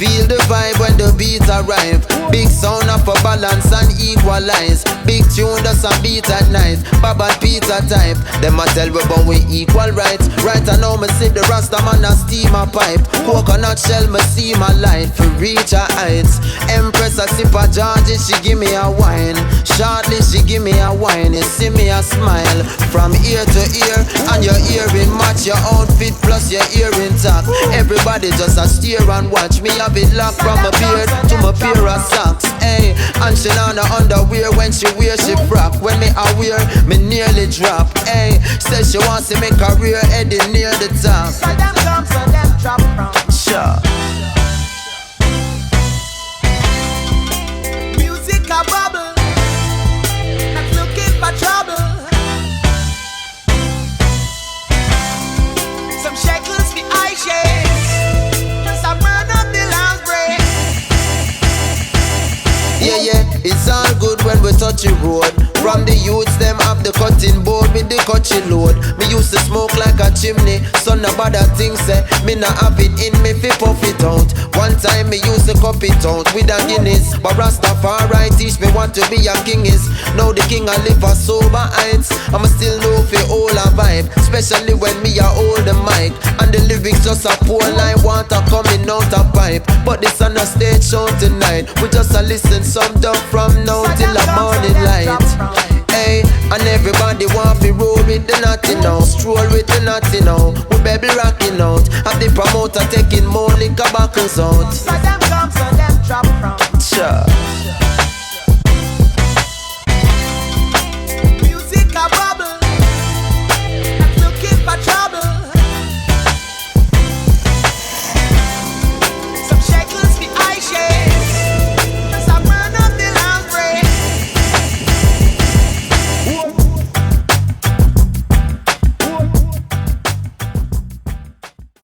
Feel the vibe when the beat arrive. Big sound of a balance and equalize. Big tune does a beat at night. Bob and Peter type. Them a tell we but we equal rights. Right I know me see the Rasta man a steam a pipe. Coconut shell me see my light for reach her heights. Empress a sip a Georgie, she give me a wine. Shortly she give me a wine. You see me a smile from ear to ear, and your earring match your outfit plus your earring tack. Everybody just a stare and watch me have it locked from my beard to my pair of socks. Hey, and she on the underwear when she wear she frock. When me a wear, me nearly drop. Hey, says she wants to make career heading near the top. So them come, so them drop from. Sure. Music a bubble, not looking for trouble. Some shekels for eye shades, just a burn up the last break. Yeah, it's all good when we touch the road. From the youths, them have the cutting board with the cutting load. Me used to smoke like a chimney, so nobody things say me not have it in me fi puff it out. One time me used to cup it out with a Guinness, but Rastafari teach me what to be a king is. Now the king I live a sober heights. I'ma still know fi all a vibe, especially when me a hold the mic and the lyrics just a pour like water coming out a pipe. But this on a stage show tonight, we just a listen some dub from now till the morning light. Hey, and everybody want to roll with the naughty now, stroll with the naughty now. We baby rocking out, and the promoter taking more liquor backers out. So them come, so them drop from. Sure.